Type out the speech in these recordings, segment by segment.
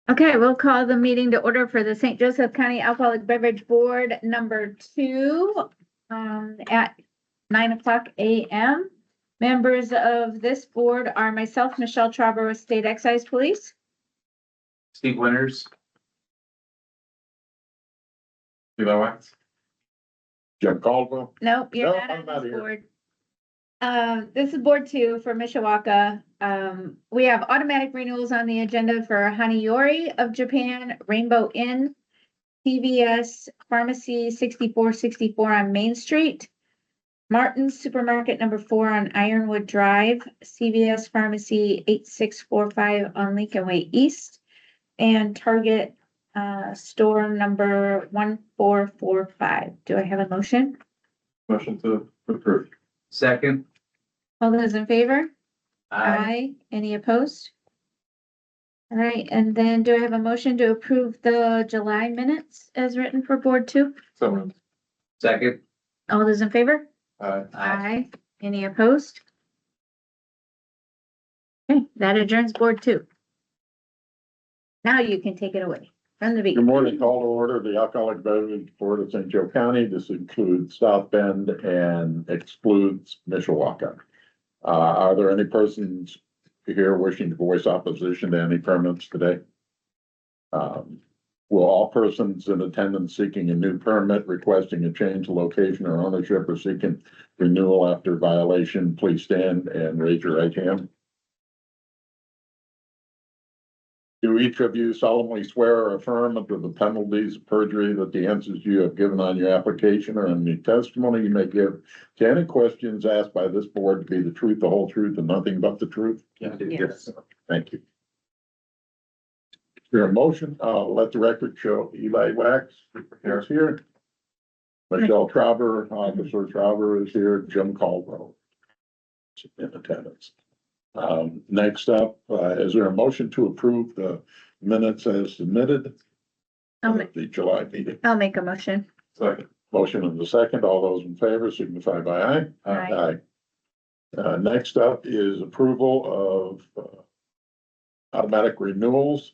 Okay, we'll call the meeting to order for the St. Joseph County Alcoholic Beverage Board #2 at 9:00 a.m. Members of this board are myself, Michelle Trauber with State Excise Police. Steve Winters. Levi Wax. Jim Caldwell. Nope, you're No, not I'm on not this here. board. This is board 2 for Mishawaka. We have automatic renewals on the agenda for Hanayori of Japan, Rainbow Inn, CVS Pharmacy 6464 on Main Street, Martin's Supermarket #4 on Ironwood Drive, CVS Pharmacy 8645 on Lincoln Way East, and Target store number 1445. Do I have a motion? Motion to approve. Second. All those in favor? Aye. Any opposed? All right, and then do I have a motion to approve the July minutes as written for board 2? So. Second. All those in favor? Aye. Aye. Any opposed? Okay, that adjourns board 2. Now you can take it away from the Good beginning. morning, call to order the Alcoholic Beverage Board of St. Joe County. This includes South Bend and excludes Mishawaka. Are there any persons here wishing to voice opposition to any permits today? Will all persons in attendance seeking a new permit, requesting a change of location or ownership, or seeking renewal after violation, please stand and raise your right hand? Do each of you solemnly swear or affirm under the penalties of perjury that the answers you have given on your application or any testimony you may give to any questions asked by this board to be the truth, the whole truth, and nothing but the truth? Yes. Thank you. Is there a motion? Let the record show Eli Wax is here. Michelle Trauber, Officer Trauber is here, Jim Caldwell in attendance. Next up, is there a motion to approve the minutes as submitted? I'll Of the July meeting. make a motion. Second. Motion in the second. All those in favor signify by aye. Aye. Next up is approval of automatic renewals.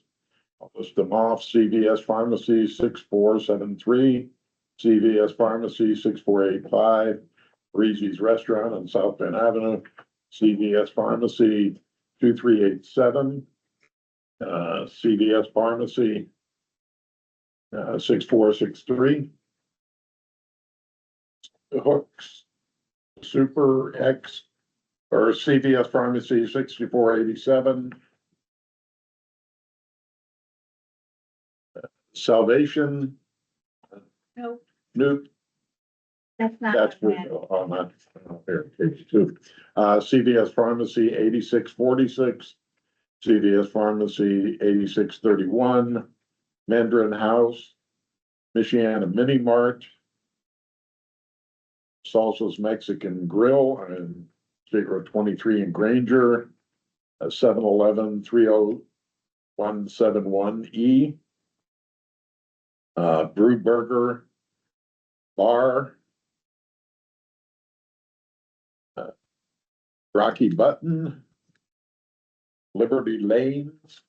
I'll list them off. CVS Pharmacy 6473, CVS Pharmacy 6485, Breezy's Restaurant on South Bend Avenue, CVS Pharmacy 2387, CVS Pharmacy 6463, Hooks Super X or CVS Pharmacy 6487, Salvation, Nope, Nuke. that's not. That's on with, that. on that, there, page 2. CVS Pharmacy 8646, CVS Pharmacy 8631, Mandarin House, Michiana Mini Mart, Salsa's Mexican Grill and State Road 23 in Granger, 7-Eleven 30171E, Brew Burger Bar, Rocky Button, Liberty Lanes.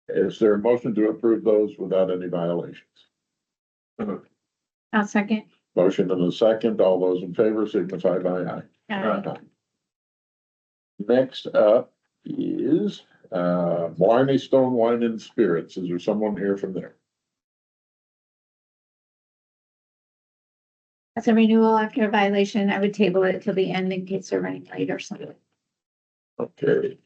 Is there a motion to approve those without any violations? I'll second. Motion in a second. All those in favor signify by aye. Aye. Next up is Blarney Stone Wine and Spirits. Is there someone here from there? That's a renewal after a violation. I would table it till the end in case they're running late or something. Okay.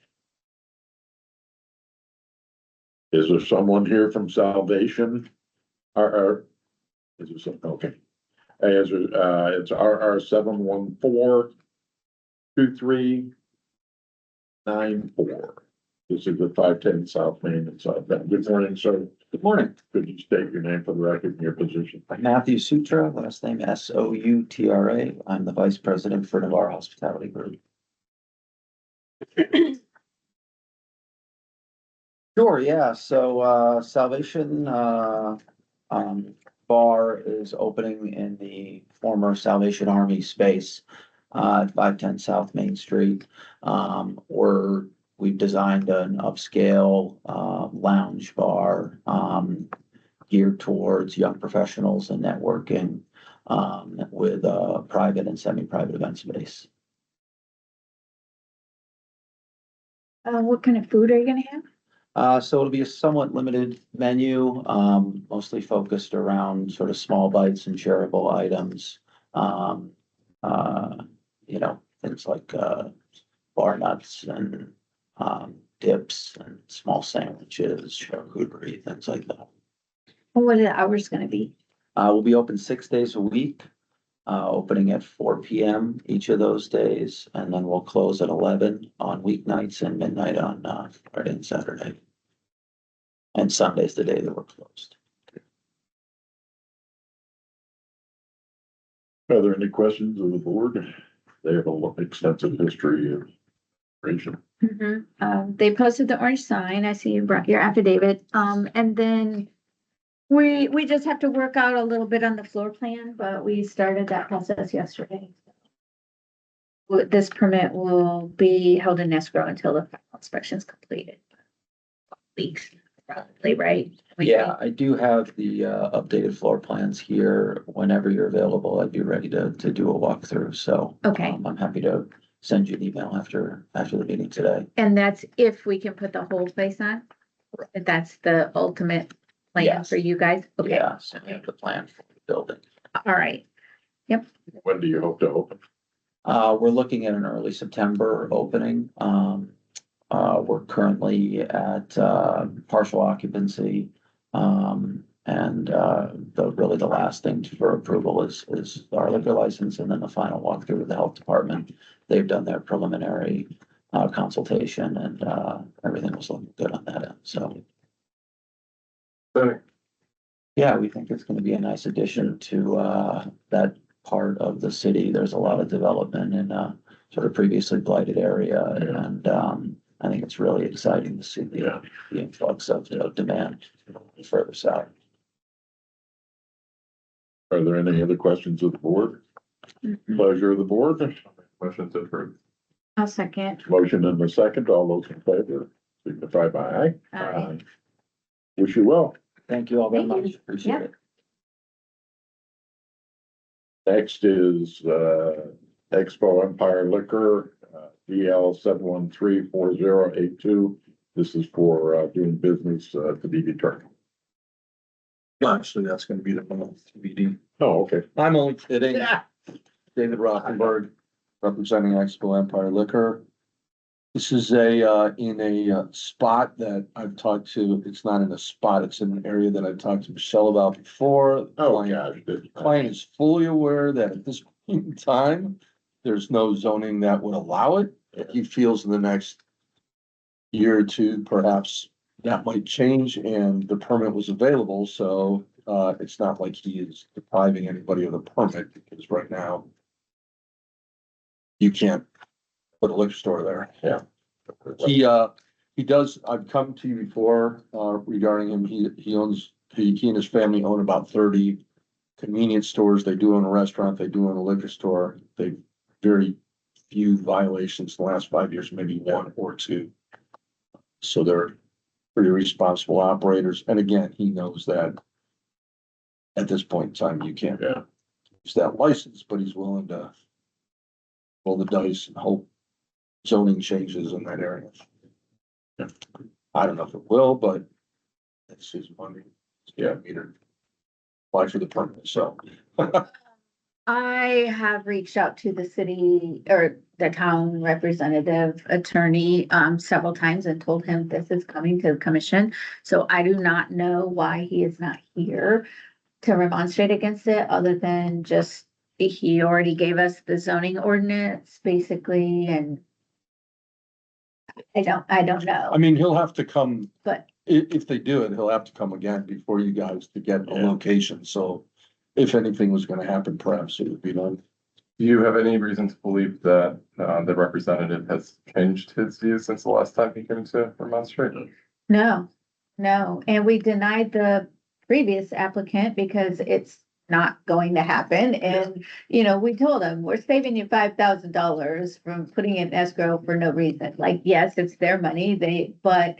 Is there someone here from Salvation? Is there some, okay. Is there, it's RR 714-2394. This is the 510 South Main and South Bend. Good morning, sir. Good morning. Could you state your name for the record and your position? Matthew Sutra, last name Soutra. I'm the Vice President for Navarre Hospitality Group. Sure, yeah. So Salvation Bar is opening in the former Salvation Army space. at 510 South Main Street. We've designed an upscale, lounge bar, geared towards young professionals and networking, with a private and semi-private event space. What kind of food are you gonna have? So it'll be a somewhat limited menu, mostly focused around sort of small bites and shareable items. You know, things like, bar nuts and, dips and small sandwiches, charcuterie, things like that. What are the hours gonna be? We'll be open 6 days a week, opening at 4 PM each of those days, and then we'll close at 11 on weeknights and midnight on, Friday and Saturday. And Sunday's the day that we're closed. Are there any questions of the board? They have a extensive history of operation. They posted the orange sign. I see you brought your affidavit. And then we just have to work out a little bit on the floor plan, but we started that process yesterday. This permit will be held in escrow until the final inspection is completed. Weeks, probably, right? Yeah, I do have the updated floor plans here. Whenever you're available, I'd be ready to do a walkthrough, so. Okay. I'm happy to send you an email after the meeting today. And that's if we can put the whole place on? That's the ultimate plan Yes. for you guys? Okay, Yeah, so we have the plan for the building. all right. When do you hope to open? We're looking at an early September opening. We're currently at partial occupancy. And the last thing for approval is our liquor license and then the final walkthrough with the health department. They've done their preliminary consultation and everything was looking good on that end, so. Yeah, we think it's gonna be a nice addition to that part of the city. There's a lot of development in a sort of previously blighted area, and I think it's really exciting to see the influx of demand further south. Are there any other questions of the board? Pleasure of the board. Motion to approve. I'll second. Motion in the second. All those in favor signify by aye. Aye. Wish you well. Thank you all very Thank you. much, appreciate Yeah. it. Next is Expo Empire Liquor, DL 7134082. This is for doing business to be determined. Actually, that's gonna be the month TBD. Oh, okay. I'm only kidding. David Rothenberg, representing Expo Empire Liquor. This is in a spot that I've talked to, it's not in a spot, it's in an area that I've talked to Michelle about before. Oh, gosh. Client is fully aware that at this point in time, there's no zoning that would allow it. He feels in the next year or two, perhaps that might change, and the permit was available, so it's not like he is depriving anybody of the permit, because right now you can't put a liquor store there. Yeah. He does, I've come to you before regarding him. He owns, he and his family own about 30 convenience stores. They do own a restaurant, they do own a liquor store. They very few violations in the last 5 years, maybe one or two. So they're pretty responsible operators. And again, he knows that at this point in time, you can't use that license, but he's willing to roll the dice and hope zoning changes in that area. I don't know if it will, but it's his money. Yeah, meter. Apply for the permit, so. I have reached out to the city or the town representative attorney several times and told him this is coming to the commission. So I do not know why he is not here to remonstrate against it, other than just he already gave us the zoning ordinance basically, and I don't know. I mean, he'll have to come, But if they do it, he'll have to come again before you guys to get a location, so. If anything was gonna happen, perhaps it would be done. Do you have any reason to believe that the representative has changed his views since the last time he came to remonstrate? no, and we denied the previous applicant because it's not going to happen. And, you know, we told them, we're saving you $5,000 from putting it in escrow for no reason. Like, yes, it's their money, but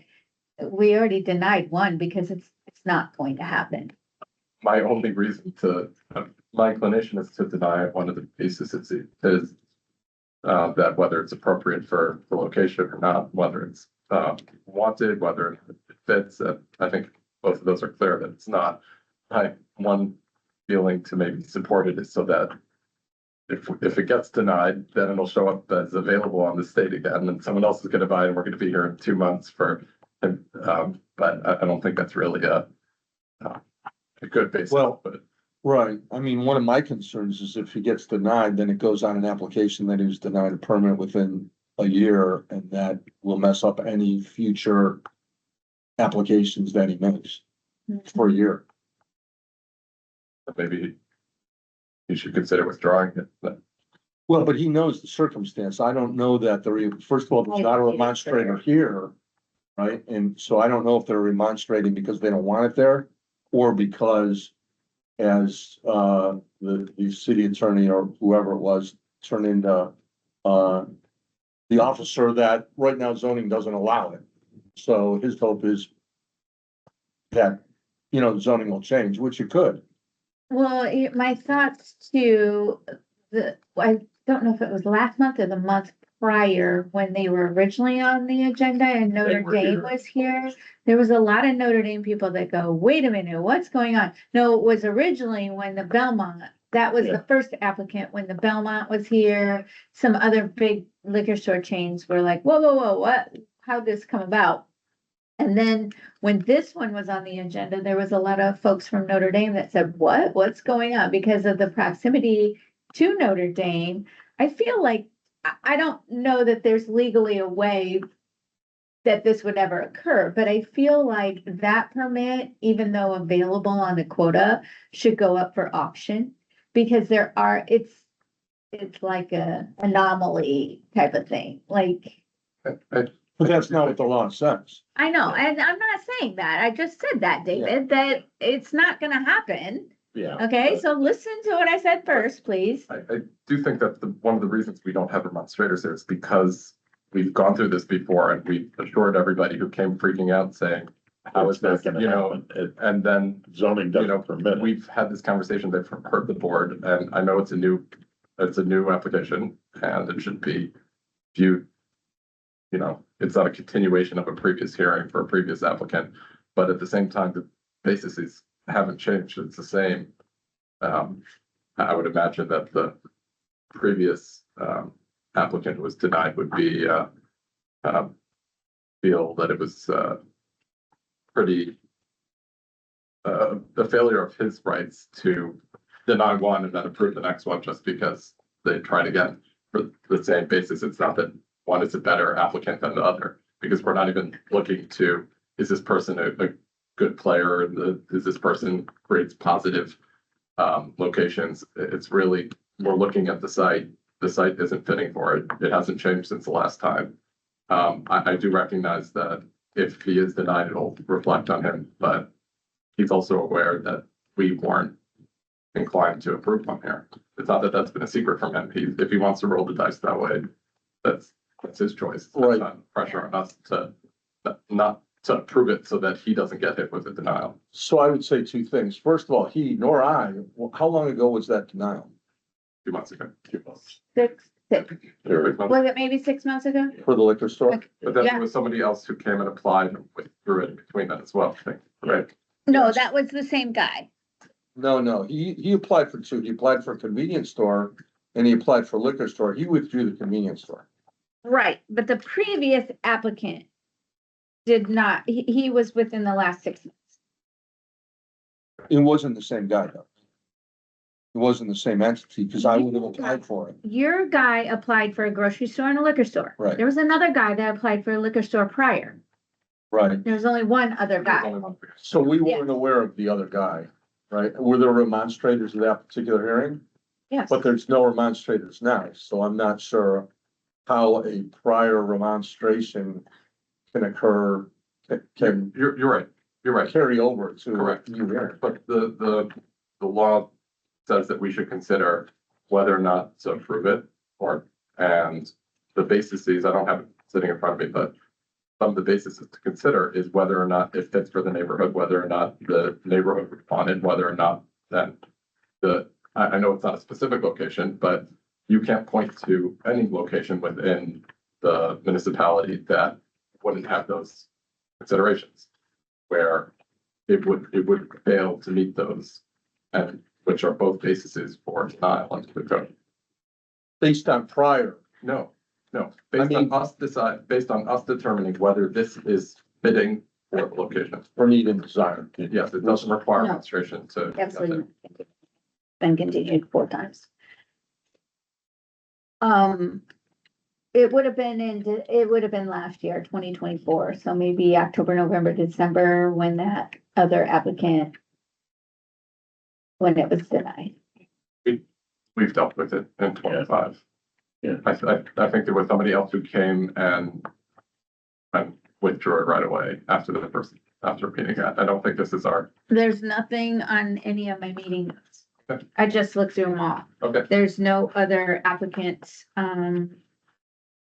we already denied one because it's not going to happen. My only reason to, my inclination is to deny one of the bases is that whether it's appropriate for the location or not, whether it's wanted, whether it fits, I think both of those are clear that it's not. One feeling to maybe support it is so that if it gets denied, then it'll show up as available on the state again, and someone else is gonna buy it, and we're gonna be here in 2 months for, but I don't think that's really a good basis. Well, but Right, I mean, one of my concerns is if he gets denied, then it goes on an application that he was denied a permit within a year, and that will mess up any future applications that he makes for a year. maybe you should consider withdrawing it. But Well, but he knows the circumstance. I don't know that first of all, there's not a remonstrator here. Right? And so I don't know if they're remonstrating because they don't want it there or because as the city attorney or whoever it was turned into the officer that right now zoning doesn't allow it. So his hope is that, you know, zoning will change, which it could. Well, my thoughts to I don't know if it was last month or the month prior when they were originally on the agenda and Notre were Dame here. was here. There was a lot of Notre Dame people that go, wait a minute, what's going on? No, it was originally when the Belmont, that was Yeah. the first applicant when the Belmont was here. Some other big liquor store chains were like, whoa, what? How'd this come about? And then when this one was on the agenda, there was a lot of folks from Notre Dame that said, what's going on? Because of the proximity to Notre Dame. I feel like, I don't know that there's legally a way that this would ever occur, but I feel like that permit, even though available on the quota, should go up for auction. Because it's like a anomaly type of thing, like. But that's not what the law says. I know, and I'm not saying that, I just said that, David, that it's not gonna happen. Yeah. Okay, so listen to what I said first, please. I do think that one of the reasons we don't have demonstrators here is because we've gone through this before and we've assured everybody who came freaking out saying, how is It's not this, gonna you know, happen. and then Zoning you know, doesn't permit it. we've had this conversation, they've heard the board, and I know it's a new application, and it should be viewed. You know, it's not a continuation of a previous hearing for a previous applicant, but at the same time, the bases haven't changed, it's the same. I would imagine that the previous applicant was denied would be feel that it was pretty the failure of his rights to deny one and then approve the next one just because they tried again for the same basis. It's not that one is a better applicant than the other, because we're not even looking to, is this person a good player? Is this person creates positive locations? It's really, we're looking at the site. The site isn't fitting for it. It hasn't changed since the last time. I do recognize that if he is denied, it'll reflect on him, but he's also aware that we weren't inclined to approve him here. It's not that that's been a secret from him. If he wants to roll the dice that way, that's his choice. That's Right. not pressure on us to not to approve it so that he doesn't get hit with a denial. So I would say two things. First of all, he nor I, how long ago was that denial? 2 months ago. 2 months. Six, There- was it maybe 6 months ago? For the liquor store? Okay. But then Yeah. there was somebody else who came and applied and withdrew it in between that as well, I think, right? No, that was the same guy. No, he applied for two. He applied for a convenience store and he applied for a liquor store. He withdrew the convenience store. Right, but the previous applicant did not, he was within the last 6 months. It wasn't the same guy though. It wasn't the same entity because I would have applied for it. Your guy applied for a grocery store and a liquor store. Right. There was another guy that applied for a liquor store prior. Right. There was only one other guy. So we weren't aware of the other guy, right? Were there remonstrators at that particular hearing? Yes. But there's no remonstrators now, so I'm not sure how a prior remonstration can occur, can You're right. You're right. carry over to a Correct. new hearing. But the law says that we should consider whether or not to approve it and the basis is, I don't have it sitting in front of me, but some of the basis to consider is whether or not it fits for the neighborhood, whether or not the neighborhood would want it, whether or not then I know it's not a specific location, but you can't point to any location within the municipality that wouldn't have those considerations. Where it would fail to meet those, and which are both bases for denial under the code. Based on prior, No, based on based on us determining whether this is fitting for the location. or need and desire. Yes, it doesn't require No. demonstration to. Absolutely. Been continued 4 times. It would have been last year, 2024, so maybe October, November, December, when that other applicant. When it was denied. We've dealt with it in 25. Yeah. I think there was somebody else who came and withdrew it right away after repeating it. I don't think this is our, There's nothing on any of my meetings. Okay. I just looked through them all. okay, There's no other applicants,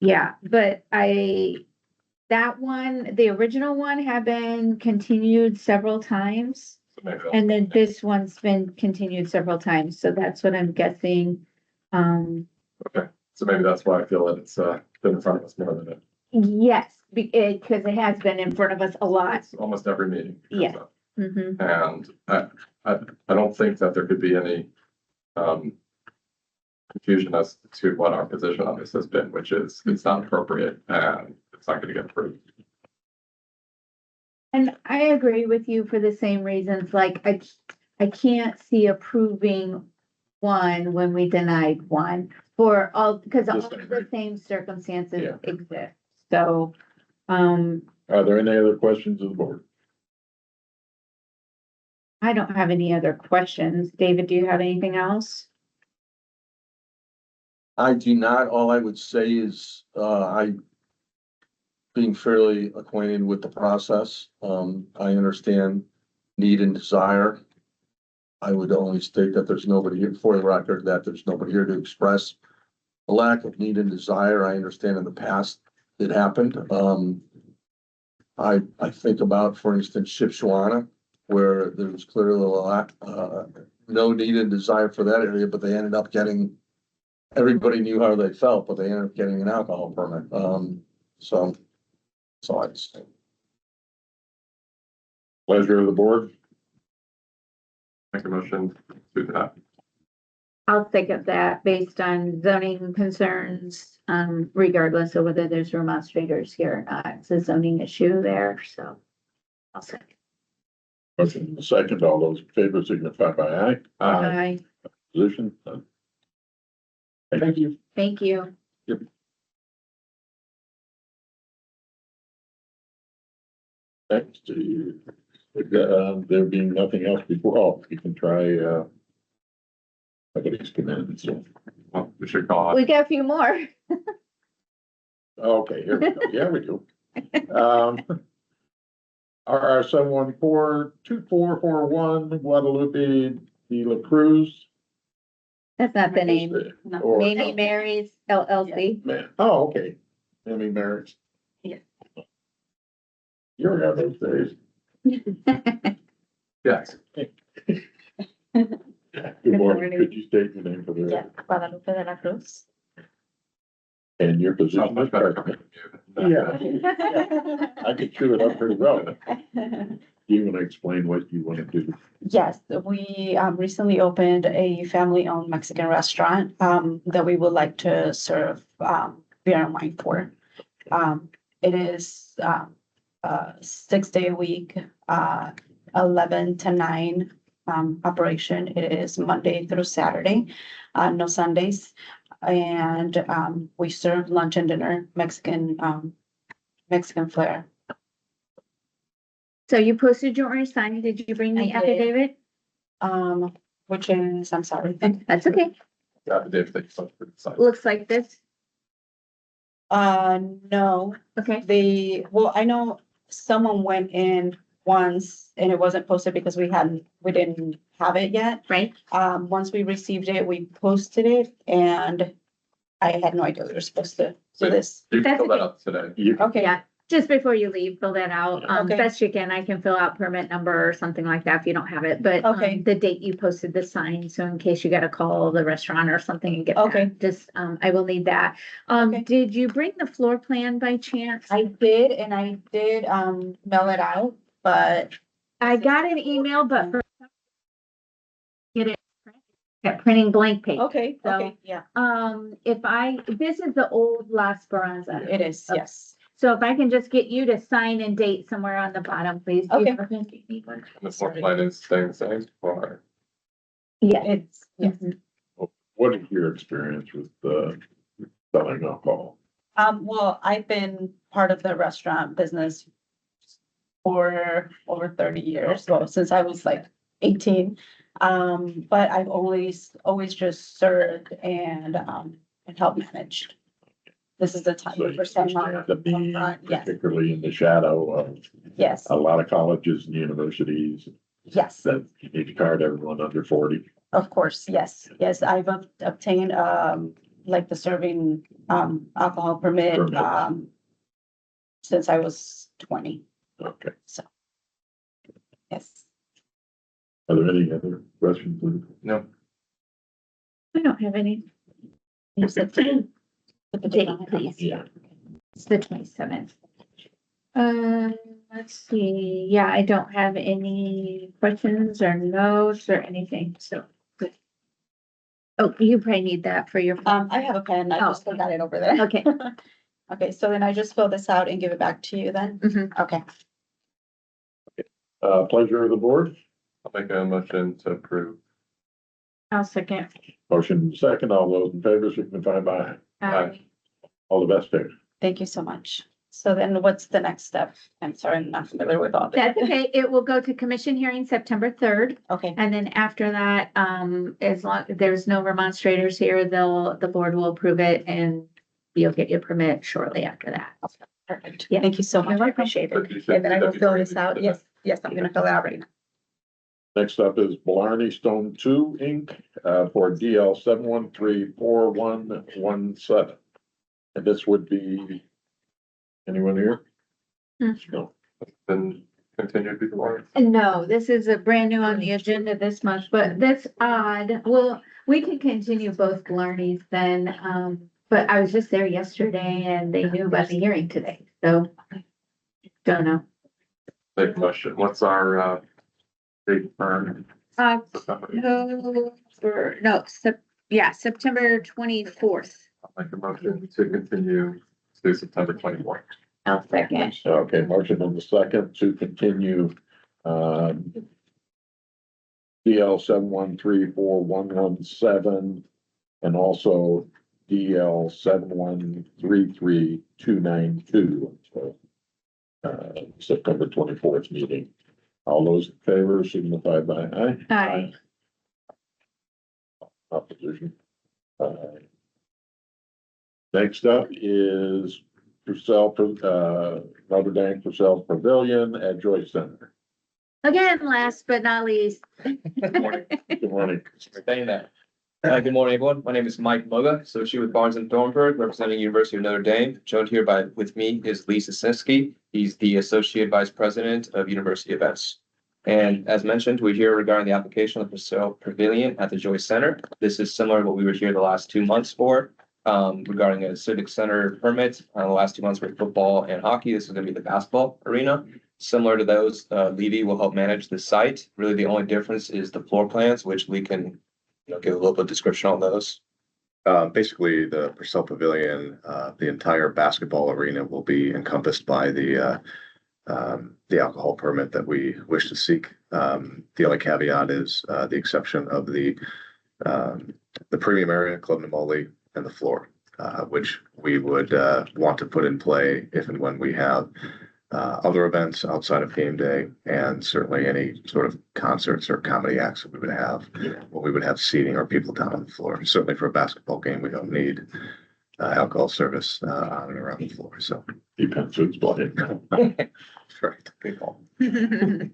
yeah, but that one, the original one had been continued several times. so maybe that's. And then this one's been continued several times, so that's what I'm guessing. So maybe that's why I feel that it's been in front of us more than it. Yes, because it has been in front of us a lot. It's almost every meeting. it comes Yeah. up. Mhm. And I don't think that there could be any confusion as to what our position on this has been, which is it's not appropriate and it's not gonna get approved. And I agree with you for the same reasons, like I can't see approving one when we denied one for all, because all of the same circumstances Yeah. exist. So, Are there any other questions of the board? I don't have any other questions. David, do you have anything else? I do not. All I would say is, being fairly acquainted with the process, I understand need and desire. I would only state that there's nobody here, for the record, that there's nobody here to express a lack of need and desire. I understand in the past it happened. I think about, for instance, Shipshewana, where there was clearly a lot, no need and desire for that area, but they ended up getting, everybody knew how they felt, but they ended up getting an alcohol permit. So I'd say. Pleasure of the board. Make a motion to that. I'll think of that based on zoning concerns, regardless of whether there's remonstrators here or not. It's a zoning issue there, so. I'll second. Motion in a second. All those in favor signify by aye. Aye. Position. None. Thank you. Thank you. Next, there being nothing else before, you can try, somebody's come in, so, Well, we should call We it. got a few more. okay, here we go, yeah, we do. RR 714-2441 Guadalupe de la Cruz. That's not the name. Or, Mamie Mary's LLC. man, oh, okay, Mamie Mary's. Yeah. You don't have those days. Yes, Good morning, morning. could you state your name for the, Yeah, Guadalupe de la Cruz. and your sounds position? much better coming from you. Yeah. I could chew it up pretty well. Do you want to explain what you want to do? Yes, we recently opened a family-owned Mexican restaurant that we would like to serve beer and wine for. It is a 6-day a week, 11 to 9 operation. It is Monday through Saturday, no Sundays. And we serve lunch and dinner, Mexican flair. So you posted your orange sign. Did you bring the I did. affidavit? Which is, I'm sorry. That's okay. The affidavit that you sent for the site. Looks like this. No, Okay. I know someone went in once, and it wasn't posted because we didn't have it yet. Right? Once we received it, we posted it, and I had no idea we were supposed to do this. You can That's fill that okay. up today. You, Okay, Yeah, just before you leave, fill that out. Okay. Best you can. I can fill out permit number or something like that if you don't have it, but Okay. the date you posted the sign, so in case you gotta call the restaurant or something and get Okay. that, just, I will need that. Okay. Did you bring the floor plan by chance? I did, and I did, mail it out, but I got an email, but for get it, got printing blank page. okay, So, okay, yeah, this is the old La Speranza. it is, yes. So if I can just get you to sign and date somewhere on the bottom, please. Do you Okay. have a pen? And the floor plan is staying the same or? Yeah. It's, yes. what is your experience with, selling alcohol? Well, I've been part of the restaurant business for over 30 years, well, since I was like 18. But I've always just served and helped managed. This is the time So you for someone. understand the need, Yes, particularly in the shadow of yes, a lot of colleges and universities, yes, that you need to card everyone under 40. of course, yes, yes, I've obtained, like the serving, alcohol permit, Permit. since I was 20, Okay. so. Yes. Are there any other questions? Lou? No. I don't have any. You said to- The date, please. Yeah. It's the 27th. Let's see. Yeah, I don't have any questions or notes or anything, so. Good. Oh, you probably need that for your. I have a pen, I just Oh. forgot it over there. Okay. Okay, so then I just fill this out and give it back to you then? Mhm. Okay, Pleasure of the board. I'll make a motion to approve. I'll second. Motion second, all those in favor signify by Aye. all the best there. thank you so much. So then what's the next step? I'm sorry, I'm not familiar with all That's this. okay. It will go to commission hearing September 3rd. Okay, And then after that, as long, there's no remonstrators here, the board will approve it and you'll get your permit shortly after that. perfect. Yeah. Thank you so much. You're I welcome. appreciate But it. you should And then I do will that fill before you this leave out. today. Yes, I'm gonna fill it out right now. Next up is Blarney Stone 2 Inc. For DL 7134117. And this would be, anyone here? Hmm. No. Been continued before. No, this is a brand new on the agenda this month, but that's odd. Well, we can continue both Blarneys then. But I was just there yesterday and they knew about the hearing today, so. Don't know. Big motion. What's our, big firm? September 24th. I'll make a motion to continue to September 24th. I'll second. Okay, motion in the second to continue, DL 7134117 and also DL 7133292. So, September 24th meeting. All those in favor signify by aye. Aye. Opposition. Next up is Purcell, Notre Dame Purcell Pavilion at Joyce Center. Again, last but not least. Good morning. Good morning. Staying there. Good morning, everyone. My name is Mike Moga, associate with Barnes and Thornburg, representing University of Notre Dame. Joined here with me is Lee Sasinski. He's the associate vice president of university events. And as mentioned, we're here regarding the application of the Purcell Pavilion at the Joyce Center. This is similar to what we were here the last 2 months for, regarding a civic center permit. The last 2 months were football and hockey. This is going to be the basketball arena. Similar to those, Levy will help manage the site. Really, the only difference is the floor plans, which Lee can give a little bit of description on those. Basically, the Purcell Pavilion, the entire basketball arena will be encompassed by the alcohol permit that we wish to seek. The only caveat is the exception of the premium area, Club Namoli, and the floor, which we would want to put in play if and when we have other events outside of game day, and certainly any sort of concerts or comedy acts that we would have, where we would have seating or people down on the floor. Certainly for a basketball game, we don't need alcohol service, on and around the floor, so. Depends who's playing. That's right. Good call. And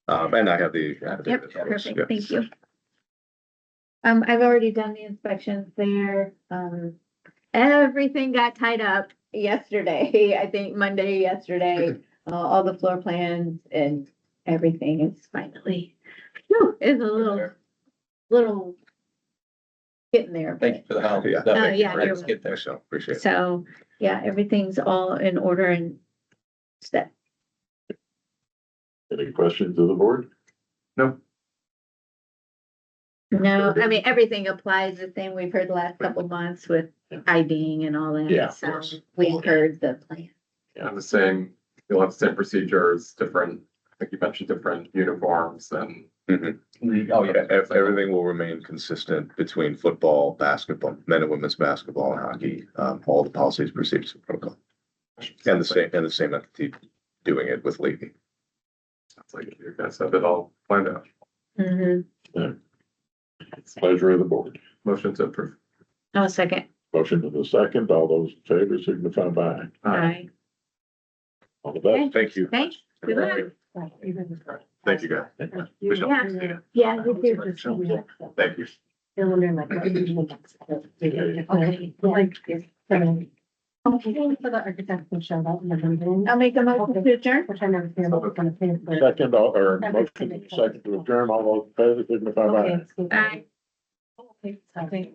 I have the. Yep, perfect, thank you. I've already done the inspections there. Everything got tied up yesterday, I think Monday, yesterday. All the floor plans and everything is finally, is a little getting there. Thank you for the help. Yeah. No, yeah, let's you're get there. So, appreciate it. So, yeah, everything's all in order and step. Any questions of the board? No, No, I mean, everything applies the same we've heard the last couple months with IDing and all Yeah, that, of so course. we've heard the plan. and the same, you'll have the same procedures, different, I think you mentioned different uniforms and. Oh, yeah. Everything will remain consistent between football, basketball, men and women's basketball and hockey, all the policies, procedures, and protocol. And the same entity doing it with Levy. Sounds like you guys have it all planned out. It's pleasure of the board. Motion to approve. Oh, second, Motion to the second, all those in favor signify by aye. all the best. Thank you. Thanks, good luck. Thank you, guys. Michelle, Yeah. see ya. Yeah, you do. Thank you. They're wondering like. Okay. For the architect who showed up in the building, I'll make a motion to adjourn. which I never feel like gonna pay for. Second, or motion to the second to adjourn, all those in favor signify by Okay. Aye. Okay, so I think